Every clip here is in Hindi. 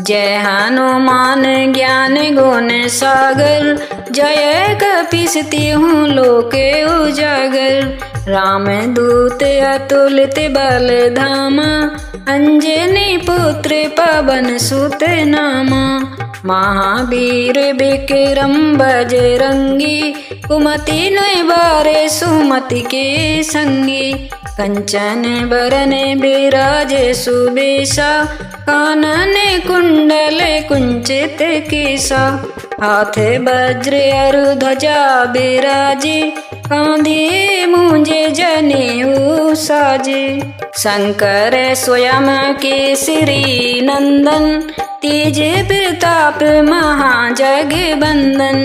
जय हनुमान ज्ञान गुण सागर, जय कपीस तिहुँ लोके उजागर। राम दूत अतुलित बल धामा, अंजनी पुत्र पवन सुत नामा। महावीर विक्रम बजरंगी, कुमति निवारे सुमति के संगी। कंचन बरन बिराजे सुबेसा, कानन कुंडल कुंचित केसा। हाथ वज्र अरु ध्वजा बिराजे, कांधे मूंजे जनेऊ साजे। शंकर स्वयं केसरी नंदन, तेज प्रताप महाजगबंदन।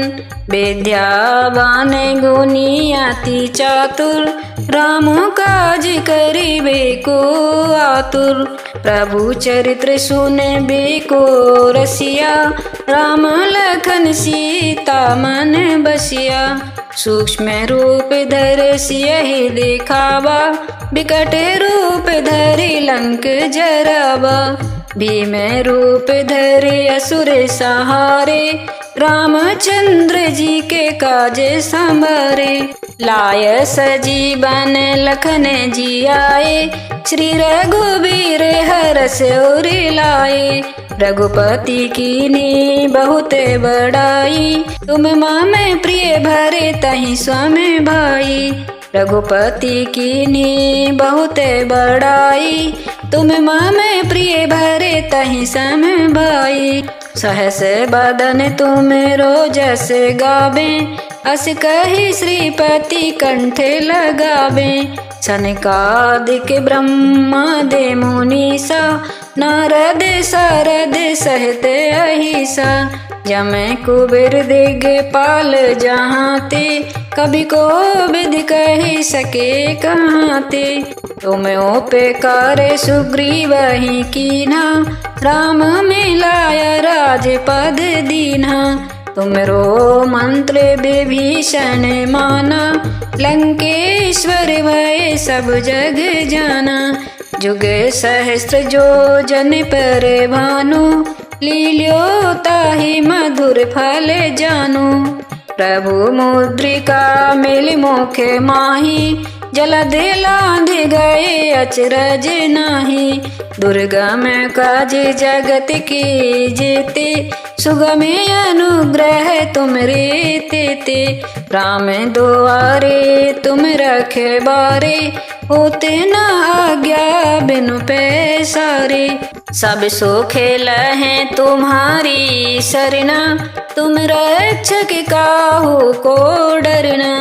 विद्यावान गुणी अति चातुर, राम काज करिबे को आतुर। प्रभु चरित्र सुनबे को रसिया, राम लखन सीता मन बसिया। सूक्ष्म रूप धरि सियहि दिखावा, बिकट रूप धरि लंक जरावा। भीम रूप धरि असुर सहारे, रामचंद्र जी के काज संभारे। लाय सजीवन लखन जी आए, श्री रघुबीर हरष उर लाए। रघुपति कीन्ही बहुत बड़ाई, तुम मम प्रिय भरे तहि सम भाई। रघुपति कीन्ही बहुत बड़ाई, तुम मम प्रिय भरे तहि सम भाई। सहस बदन तुम रोजस गावे, अस कहि श्रीपति कंठ लगावे। सनकादिक ब्रह्मादि मुनीसा, नारद सारद सहित अहिसा। जम कुबेर दिगपाल जहाँ ते, कभी को विधि कहि सके कहाँ ते। तुम उपकार सुग्रीवहि कीन्हा, राम मिलाय राजपद दीन्हा। तुमरो मंत्र विभीषण माना, लंकेश्वर भय सब जग जाना। जुग सहस्त्र जो जन पर भानु, लील्यो ताहि मधुर फल जानु। प्रभु मुद्रिका मिलि मुख माहि, जलद लांघ गए अचरज नाही। दुर्गम काज जगत के जेते, सुगम अनुग्रह तुमरे तेते। राम दुआरे तुम रखवारे, होते न आज्ञा बिनु पैसारे। सब सुख लहै तुम्हारी सरना, तुम रक्षक काहू को डरना।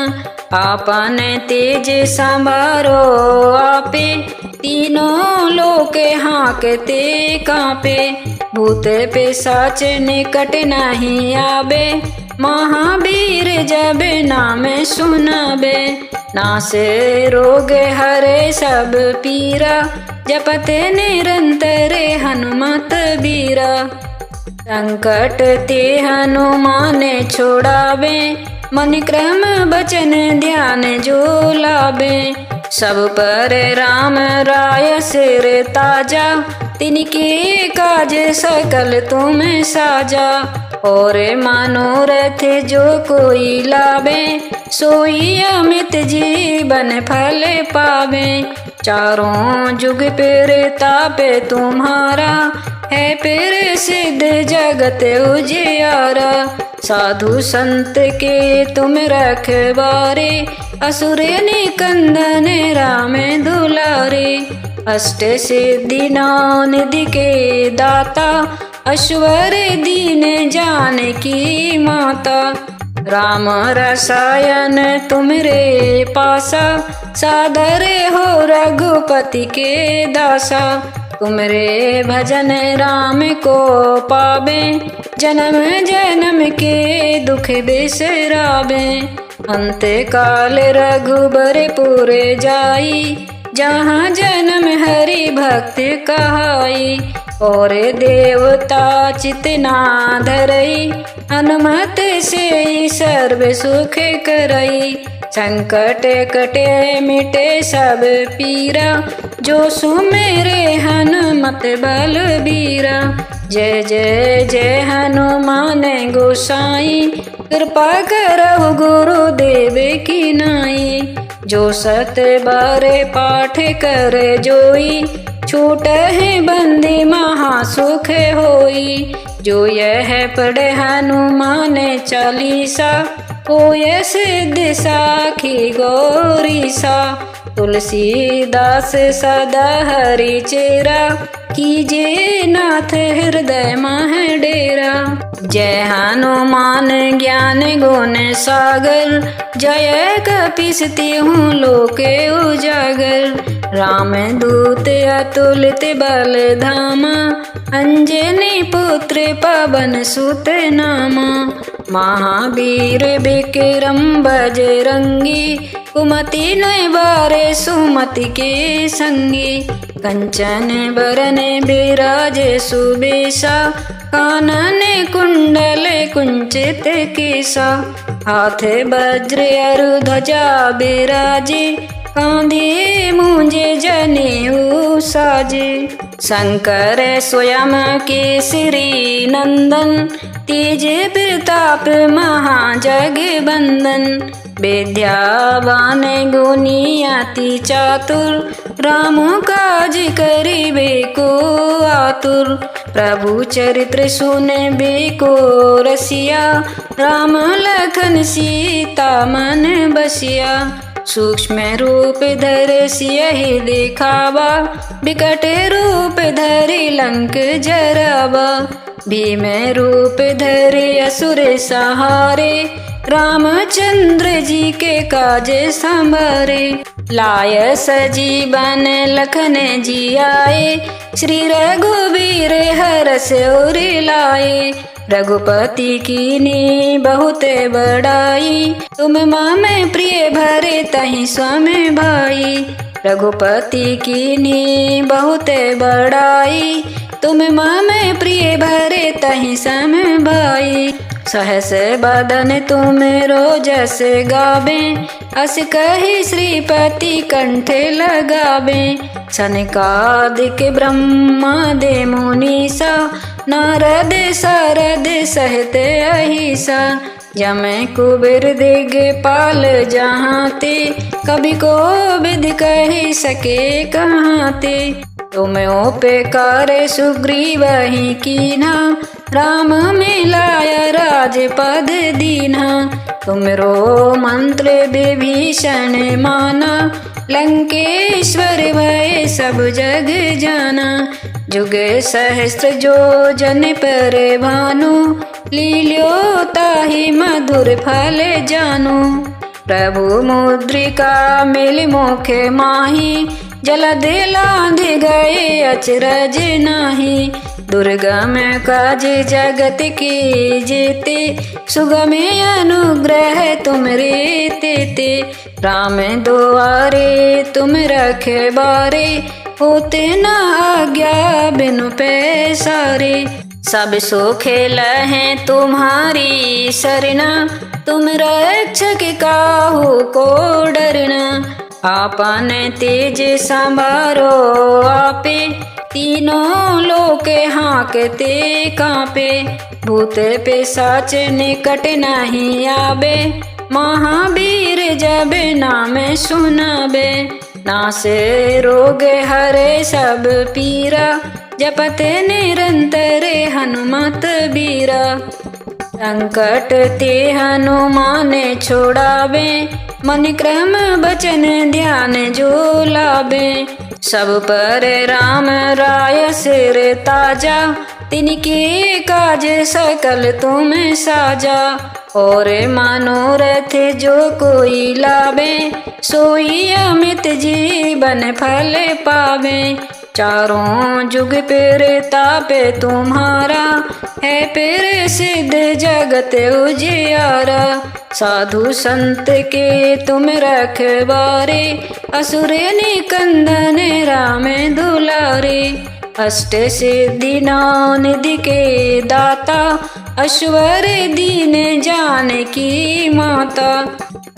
आपन तेज संभारो आपे, तीनों लोक हाँकते कांपे। भूत पिशाच निकट नहीं आवे, महावीर जब नाम सुनावे। नासे रोग हरे सब पीरा, जपत निरंतर हनुमत बीरा। संकट ते हनुमान छोड़ावे, मन क्रम बचन ध्यान जो लावे। सब पर राम राय सिर ताजा, तिनके काज सकल तुम साजा। और मनोरथ जो कोई लावे, सोई अमित जीवन फल पावे। चारों जुग प्रताप तुम्हारा, है प्रसिद्ध जगत उजियारा। साधु संत के तुम रखवारे, असुर निकंदन राम दुलारे। अष्ट सिद्धि नौ निधि के दाता, अश्वर दीन जानकी माता। राम रसायन तुमरे पासा, सादर हो रघुपति के दासा। तुमरे भजन राम को पावे, जन्म जन्म के दुख बिसरावे। अंत काल रघुबर पुर जाई, जहाँ जन्म हरि भक्त कहाई। और देवता चितना धरई, हनुमत से सर्व सुख करई। संकट कटे मिटे सब पीरा, जो सुमेरे हनुमत बलबीरा। जय जय जय हनुमान गोसाई, कृपा करहु गुरुदेव की नाई। जो सत बारे पाठ करे जोई, छूट है बंदी महासुख होई। जो यह पढ़े हनुमान चालीसा, होय सिद्ध साखी गौरीसा। तुलसीदास सदा हरि चेरा, कीजे नाथ हृदय मह डेरा। जय हनुमान ज्ञान गुण सागर, जय कपीस तिहुँ लोके उजागर। राम दूत अतुलित बल धामा, अंजनी पुत्र पवन सुत नामा। महावीर विक्रम बजरंगी, कुमति निवारे सुमति के संगी। कंचन बरन बिराजे सुबेसा, कानन कुंडल कुंचित केसा। हाथ वज्र अरु ध्वजा बिराजे, कांधे मूंजे जनेऊ साजे। शंकर स्वयं केसरी नंदन, तेज प्रताप महाजगबंदन। विद्यावान गुणी अति चातुर, राम काज करिबे को आतुर। प्रभु चरित्र सुनबे को रसिया, राम लखन सीता मन बसिया। सूक्ष्म रूप धर सियहि दिखावा, विकट रूप धरि लंक जरावा। भीम रूप धरि असुर सहारे, रामचंद्र जी के काज संभारे। लाय सजीवन लखन जी आए, श्री रघुवीर हरष उर लाए। रघुपति कीन्ही बहुत बड़ाई, तुम मम प्रिय भरे तहि स्वामी भाई। रघुपति कीन्ही बहुत बड़ाई, तुम मम प्रिय भरे तहि सम भाई। सहस बदन तुम रोजस गावे, अस कहि श्रीपति कंठ लगावे। सनकादिक ब्रह्मादि मुनीसा, नारद सारद सहित अहिसा। जम कुबेर दिगपाल जहाँ ते, कभी को विधि कहि सके कहाँ ते। तुम उपकार सुग्रीव ही कीन्हा, राम मिलाया राजपद दीन्हा। तुमरो मंत्र विभीषण माना, लंकेश्वर भय सब जग जाना। जुग सहस्त्र जो जन पर भानु, लील्यो ताहि मधुर फल जानु। प्रभु मुद्रिका मिल मुख माही, जलद लांघ गए अचरज नाही। दुर्गम काज जगत के जेते, सुगम अनुग्रह तुमरे तेते। राम दुआरे तुम रखवारे, होते न आज्ञा बिनु पैसारे। सब सुख लहै तुम्हारी सरना, तुम रक्षक काहू को डरना। आपन तेज संभारो आपे, तीनों लोक हाँकते कांपे। भूत पिशाच निकट नहीं आवे, महावीर जब नाम सुनावे। नासे रोग हरे सब पीरा, जपत निरंतर हनुमत बीरा। संकट ते हनुमान छोड़ावे, मन क्रम बचन ध्यान जो लावे। सब पर राम राय सिर ताजा, तिनके काज सकल तुम साजा। और मनोरथ जो कोई लावे, सोई अमित जीवन फल पावे। चारों जुग प्रताप तुम्हारा, है प्रसिद्ध जगत उजियारा। साधु संत के तुम रखवारे, असुर निकंदन राम दुलारे। अष्ट सिद्धि नौ निधि के दाता, अश्वर दीन जानकी माता।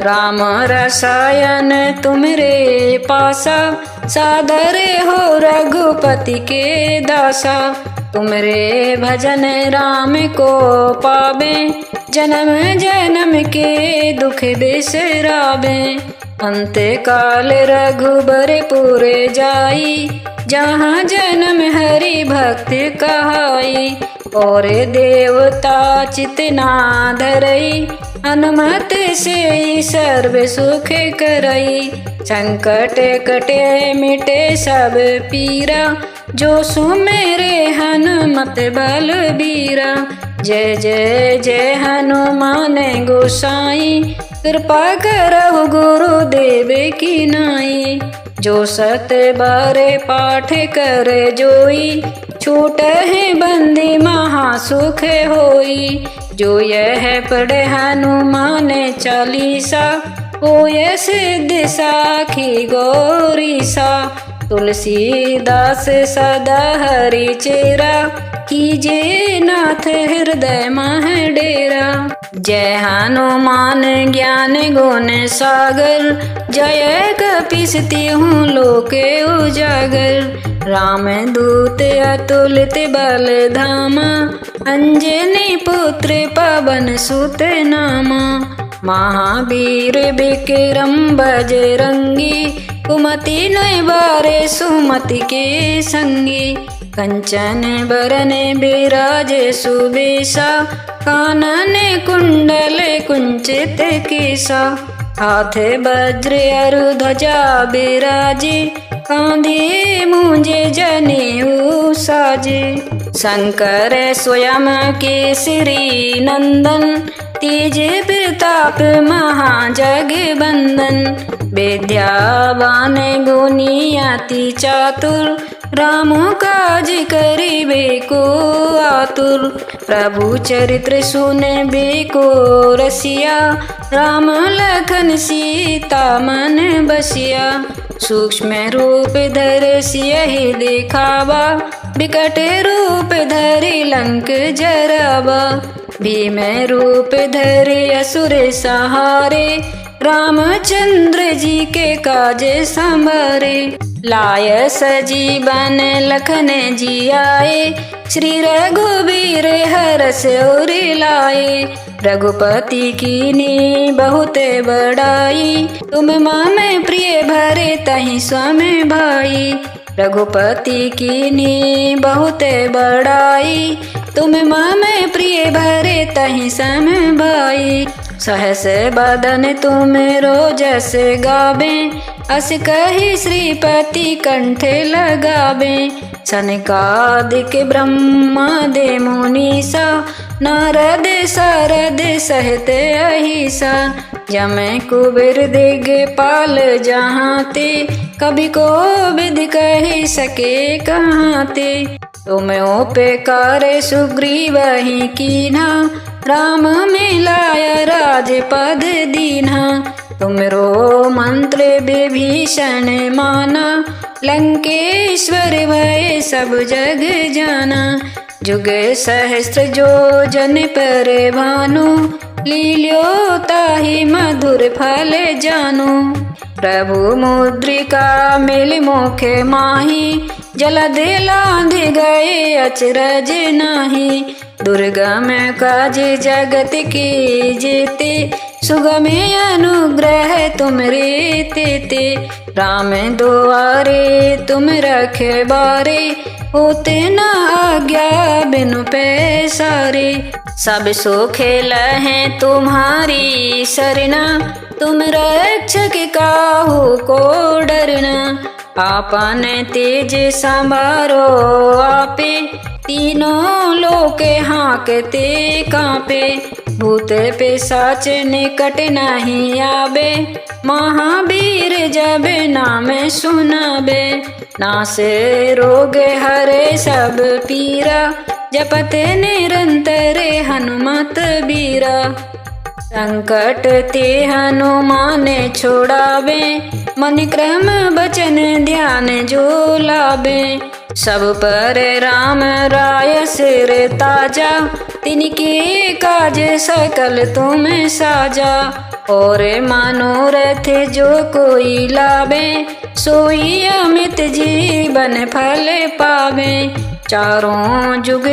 राम रसायन तुमरे पासा, सादरे हो रघुपति के दासा। तुमरे भजन राम को पावे, जन्म जन्म के दुख बिसरावे। अंत काल रघुबर पुरे जाई, जहाँ जन्म हरि भक्त कहाई। और देवता चितना धरई, अनुमत से सर्व सुख करई। संकट कटे मिटे सब पीरा, जो सुमेरे हनुमत बलबीरा। जय जय जय हनुमान गोसाई, कृपा करहु गुरुदेव की नाई। जो सत बारे पाठ करे जोई, छूट है बंदी महासुख होई। जो यह पढ़े हनुमान चालीसा, होय सिद्ध साखी गौरीसा। तुलसीदास सदा हरि चेरा, कीजे नाथ हृदय मह डेरा। जय हनुमान ज्ञान गुण सागर, जय कपीस तिहुँ लोक उजागर। राम दूत अतुलित बल धामा, अंजनी पुत्र पवन सुत नामा। महावीर विक्रम बजरंगी, कुमति नयबारे सुमति के संगी। कंचन बरन बिराजे सुबेसा, कानन कुंडल कुंचित केसा। हाथ वज्र अरु ध्वजा बिराजे, कांधे मूंजे जनेऊ साजे। शंकर स्वयं केसरी नंदन, तेज प्रताप महाजगबंदन। विद्यावान गुणी अति चातुर, राम काज करिबे को आतुर। प्रभु चरित्र सुनबे को रसिया, राम लखन सीता मन बसिया। सूक्ष्म रूप धर सियहि दिखावा, विकट रूप धरि लंक जरावा। भीम रूप धरि असुर सहारे, रामचंद्र जी के काज संभारे। लाय सजीवन लखन जी आए, श्री रघुबीर हरष उर लाए। रघुपति कीन्ही बहुत बड़ाई, तुम मम प्रिय भरे तहि स्वम भाई। रघुपति कीन्ही बहुत बड़ाई, तुम मम प्रिय भरे तहि सम भाई। सहस बदन तुम रोजस गावे, अस कहि श्रीपति कंठ लगावे। सनकादिक ब्रह्मादि मुनीसा, नारद सारद सहित अहिसा। जम कुबेर दिगपाल जहाँ ते, कभी को विधि कहि सके कहाँ ते। तुम उपकार सुग्रीवहि कीन्हा, राम मिलाय राजपद दीन्हा। तुमरो मंत्र विभीषण माना, लंकेश्वर भय सब जग जाना। जुग सहस्त्र जो जन पर भानु, लील्यो ताहि मधुर फल जानु। प्रभु मुद्रिका मिल मुख माही, जलद लांघ गए अचरज नाही। दुर्गम काज जगत के जेते, सुगम अनुग्रह तुमरे तेते। राम दुआरे तुम रखवारे, होते न आज्ञा बिनु पैसारे। सब सुख लहै तुम्हारी सरना, तुम रक्षक काहू को डरना। आपन तेज संभारो आपे, तीनों लोक हाँकते कांपे। भूत पिशाच निकट नहीं आवे, महावीर जब नाम सुनावे। नासे रोग हरे सब पीरा, जपत निरंतर हनुमत बीरा। संकट ते हनुमान छोड़ावे, मन क्रम बचन ध्यान जो लावे। सब पर राम राय सिर ताजा, तिनके काज सकल तुम साजा। और मनोरथ जो कोई लावे, सोई अमित जीवन फल पावे। चारों जुग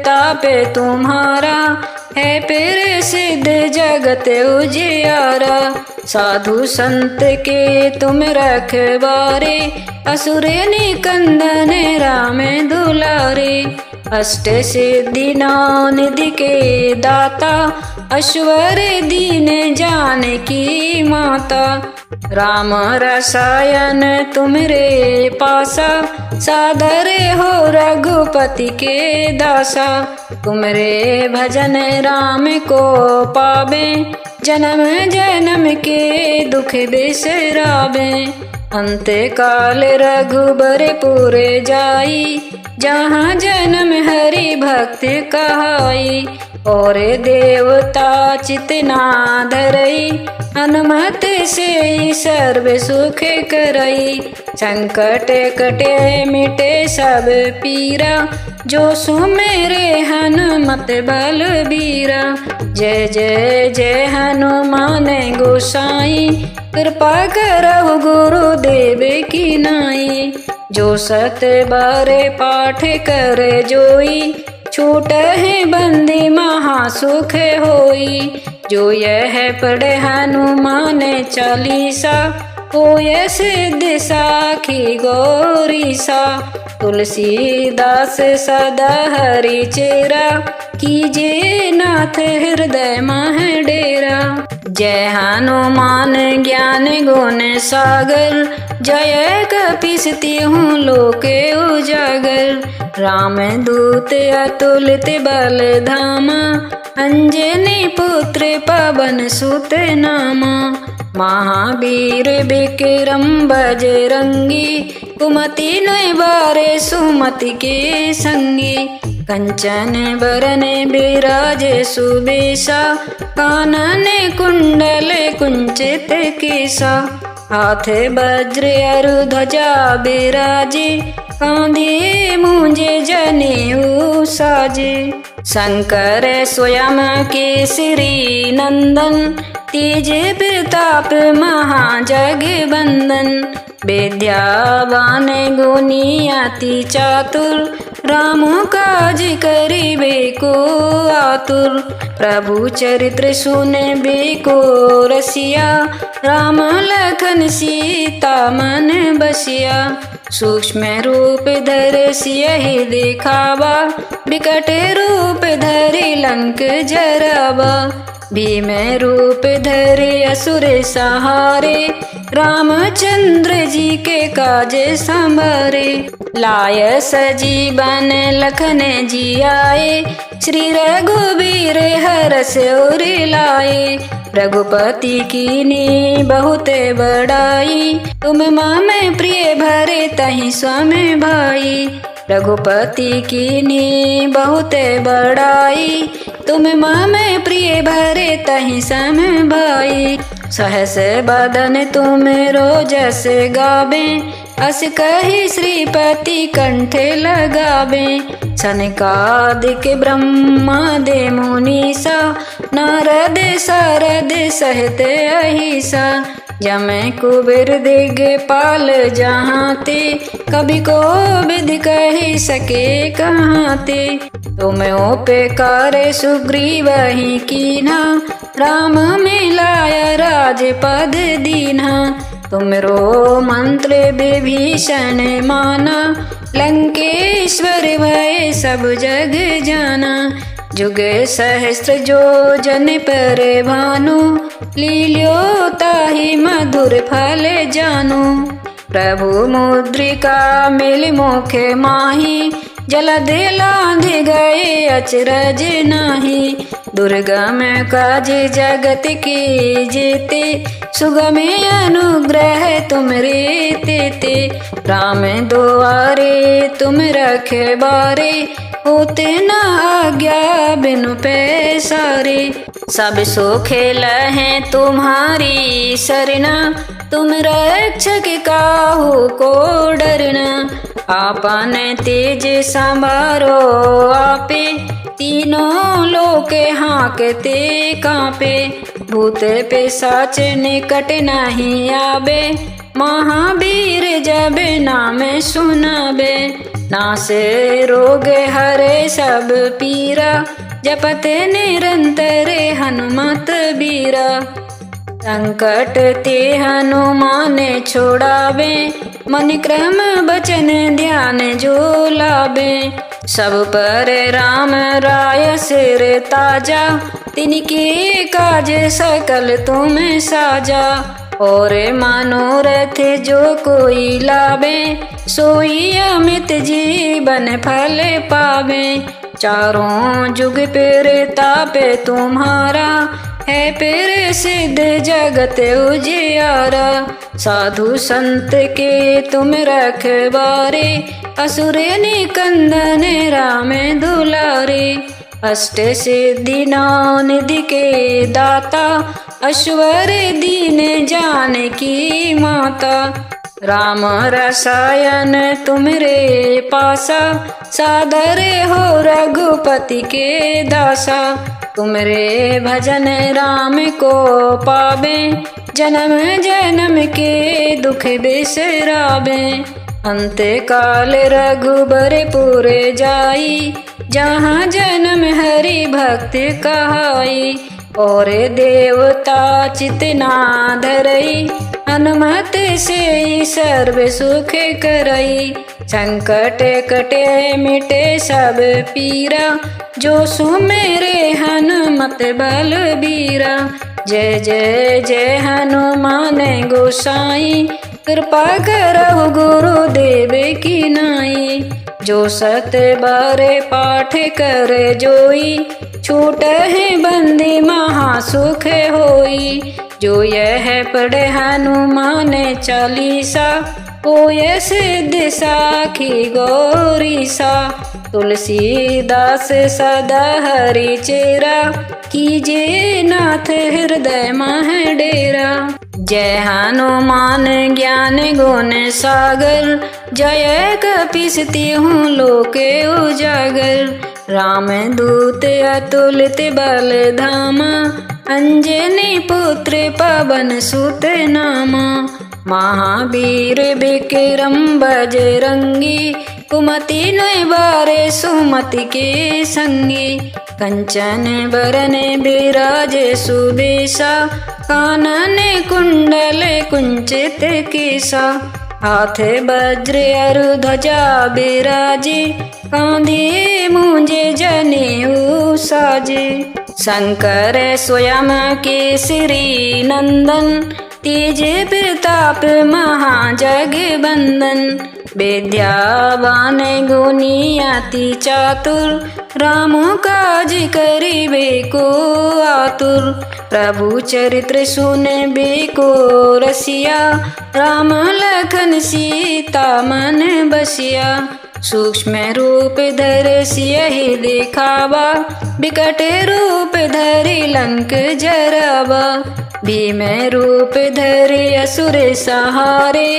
तापे तुम्हारा, है सिद्ध जगत उजियारा। साधु संत के तुम रखवारे, असुर निकंदन राम दुलारे। अष्ट सिद्धि नौ निधि के दाता, अश्वर दीन जानकी माता। राम रसायन तुमरे पासा, सादर हो रघुपति के दासा। तुमरे भजन राम को पावे, जन्म जन्म के दुख बिसरावे। अंत काल रघुबर पुर जाई, जहाँ जन्म हरि भक्त कहाई। और देवता चितना धरई, हनुमत से सर्व सुख करई। संकट कटे मिटे सब पीरा, जो सुमेरे हनुमत बलबीरा। जय जय जय हनुमान गोसाई, कृपा करहु गुरुदेव की नाई। जो सत बारे पाठ कर जोई, छूट है बंदी महासुख होई। जो यह पढ़े हनुमान चालीसा, होय सिद्ध साखी गौरीसा। तुलसीदास सदा हरि चेरा, कीजे नाथ हृदय मह डेरा। जय हनुमान ज्ञान गुण सागर, जय कपीस तिहुँ लोक उजागर। राम दूत अतुलित बल धामा, अंजनी पुत्र पवन सुत नामा। महावीर विक्रम बजरंगी, कुमति निवारे सुमति के संगी। कंचन बरन बिराज सुबेसा, कानन कुंडल कुंचित केसा। हाथ वज्र अरु ध्वजा बिराजे, कांधे मूंजे जनेऊ साजे। शंकर स्वयं केसरी नंदन, तेज प्रताप महाजगवंदन। विद्यावान गुणी अति चातुर, राम काज करिबे को आतुर। प्रभु चरित्र सुनबे को रसिया, राम लखन सीता मन बसिया। सूक्ष्म रूप धर सियहि दिखावा, विकट रूप धरि लंक जरावा। भीम रूप धरे असुर सहारे, रामचंद्र जी के काज संभारे। लाय सजीवन लखन जी आए, श्री रघुबीर हरष उर लाए। रघुपति कीनी बहुत बड़ाई, तुम मम प्रिय भरे तहि स्वम भाई। रघुपति कीनी बहुत बड़ाई, तुम मम प्रिय भरे तहि सम भाई। सहस बदन तुम रोजस गावे, अस कहि श्रीपति कंठ लगावे। सनकादिक ब्रह्मादि मुनीसा, नारद सारद सहित अहिसा। जम कुबेर दिगपाल जहाँ ते, कभी को विधि कही सके कहाँ ते। तुम उपकार सुग्रीव ही कीन्हा, राम मिलाय राजपद दीन्हा। तुमरो मंत्र विभीषण माना, लंकेश्वर भय सब जग जाना। जुग सहस्त्र जो जन पर भानु, लील्यो ताहि मधुर फल जानु। प्रभु मुद्रिका मिल मुख माही, जलद लांघ गए अचरज नाही। दुर्गम काज जगत के जेते, सुगम अनुग्रह तुमरे तेते। राम दुआरे तुम रखवारे, होते न आज्ञा बिनु पैसारे। सब सुख लहै तुम्हारी सरना, तुम रक्षक काहू को डरना। आपन तेज संभारो आपे, तीनों लोक हाँकते कांपे। भूत पिशाच निकट नहीं आबे, महावीर जब नाम सुनाबे। नासे रोग हरे सब पीरा, जपते निरंतर हनुमत बीरा। संकट ते हनुमान छोड़ावे, मन क्रम बचन ध्यान जो लावे। सब पर राम राय सिर ताजा, तिनके काज सकल तुम साजा। और मनोरथ जो कोई लावे, सोई अमित जीवन फल पावे। चारों जुग प्रताप तुम्हारा, है प्रसिद्ध जगत उजियारा। साधु संत के तुम रखवारे, असुर निकंदन राम दुलारे। अष्ट सिद्धि नौ निधि के दाता, अश्वर दीन जानकी माता। राम रसायन तुमरे पासा, सादर हो रघुपति के दासा। तुमरे भजन राम को पावे, जन्म जन्म के दुख बिसरावे। अंत काल रघुबर पुरे जाई, जहाँ जन्म हरि भक्त कहाई। और देवता चितना धरई, हनुमत से सर्व सुख करई। संकट कटे मिटे सब पीरा, जो सुमेरे हनुमत बलबीरा। जय जय जय हनुमान गोसाई, कृपा करहु गुरुदेव की नाई। जो सत बारे पाठ कर जोई, छूट है बंदी महासुख होई। जो यह पढ़े हनुमान चालीसा, होय सिद्ध साखी गौरीसा। तुलसीदास सदा हरि चेरा, कीजे नाथ हृदय मह डेरा। जय हनुमान ज्ञान गुण सागर, जय कपीसती हूँ लोके उजागर। राम दूत अतुलित बल धामा, अंजनी पुत्र पवन सुत नामा। महावीर विक्रम बजरंगी, कुमति निवारे सुमति के संगी। कंचन बरन बिराज सुबेसा, कानन कुंडल कुंचित केसा। हाथ वज्र अरु ध्वजा बिराजे, कांधे मूंजे जनेऊ साजे। शंकर स्वयं केसरी नंदन, तेज प्रताप महाजगबंदन। विद्यावान गुणी अति चातुर, राम काज करिबे को आतुर। प्रभु चरित्र सुनबे को रसिया, राम लखन सीता मन बसिया। सूक्ष्म रूप धर सियहि दिखावा, विकट रूप धरि लंक जरावा। भीम रूप धरि असुर सहारे,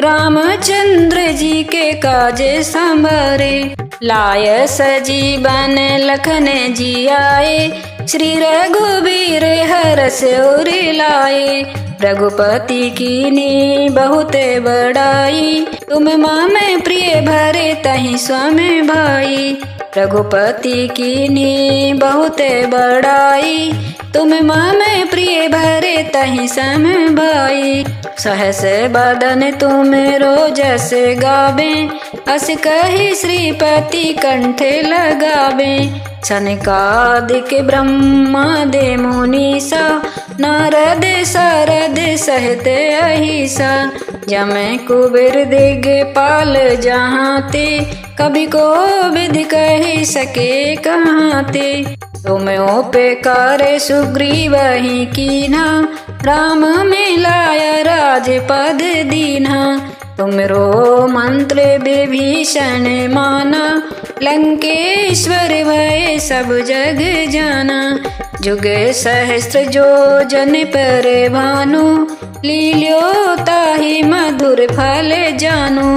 रामचंद्र जी के काज संभारे। लाय सजीवन लखन जी आए, श्री रघुबीर हरष उर लाए। रघुपति कीनी बहुत बड़ाई, तुम मम प्रिय भरे तहि स्वामी भाई। रघुपति कीनी बहुत बड़ाई, तुम मम प्रिय भरे तहि सम भाई। सहस बदन तुम रोजस गावे, अस कहि श्रीपति कंठ लगावे। सनकादिक ब्रह्मादि मुनीसा, नारद सारद सहित अहिसा। जम कुबेर दिगपाल जहाँ ते, कभी को विधि कहि सके कहाँ ते। तुम उपकार सुग्रीव ही कीन्हा, राम मिलाया राजपद दीन्हा। तुमरो मंत्र विभीषण माना, लंकेश्वर भय सब जग जाना। जुग सहस्त्र जो जन पर भानु, लील्यो ताहि मधुर फल जानु।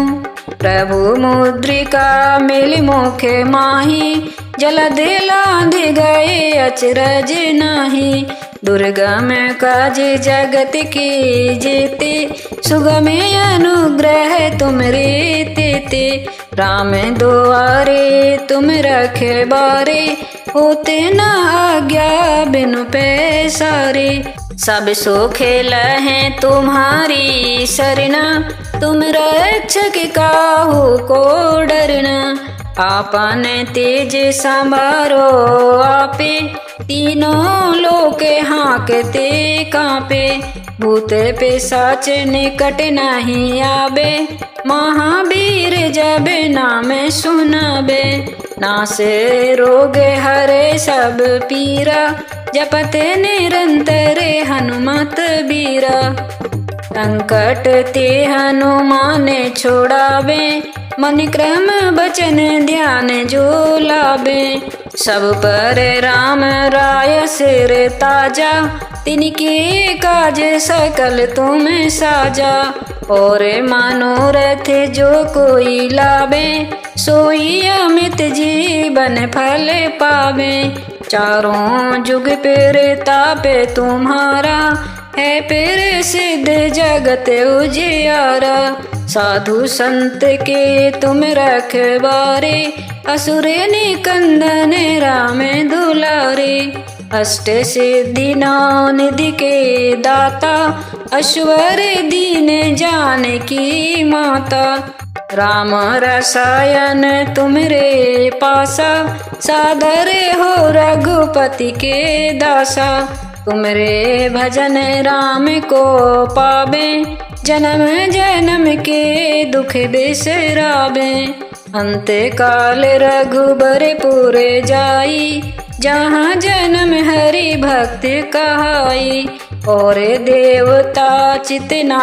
प्रभु मुद्रिका मिल मुख माही, जलधि लांघ गए अचरज नाही। दुर्गम काज जगत के जेते, सुगम अनुग्रह तुम रे तेते। राम दुआरे तुम रखे बारे, होते न आज्ञा बिनु पैसारे। सब सुख लहे तुम्हारी सरना, तुम रक्षक काहू को डरना। आपन तेज संभारो आपे, तीनों लोक हाँकते कांपे। भूत पिशाच निकट नहीं आबे, महावीर जब नाम सुनाबे। नासे रोग हरे सब पीरा, जपते निरंतर हनुमत बीरा। संकट ते हनुमान छोड़ावे, मन क्रम बचन ध्यान जो लावे। सब पर राम राय सिर ताजा, तिनके काज सकल तुम साजा। और मनोरथ जो कोई लावे, सोई अमित जीवन फल पावे। चारों जुग फिर तापे तुम्हारा, है फिर सिद्ध जगत उजियारा। साधु संत के तुम रखवारे, असुर निकंदन राम दुलारे। अष्ट सिद्धि नौ निधि के दाता, अश्वर दीन जानकी माता। राम रसायन तुम रे पासा, सादर हो रघुपति के दासा। तुमरे भजन राम को पावे, जन्म जन्म के दुख बिसरावे। अंत काल रघुबरपुर जाई, जहाँ जन्म हरि भक्त कहाई। और देवता चितना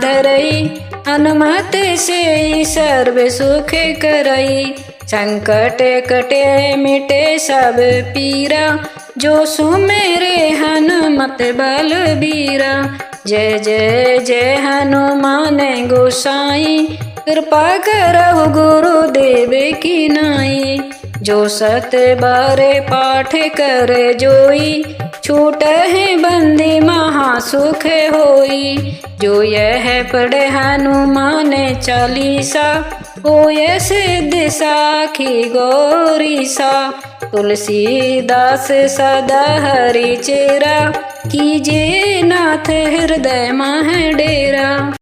धरई, हनुमत से सर्व सुख करई। संकट कटे मिटे सब पीरा, जो सुमेरे हनुमत बलबीरा। जय जय जय हनुमान गोसाई, कृपा करहु गुरुदेव की नाई। जो सत बारे पाठ कर जोई, छूट है बंदी महासुख होई। जो यह पढ़े हनुमान चालीसा, होय सिद्ध साखी गौरीसा। तुलसीदास सदा हरि चेरा, कीजे नाथ हृदय मह डेरा।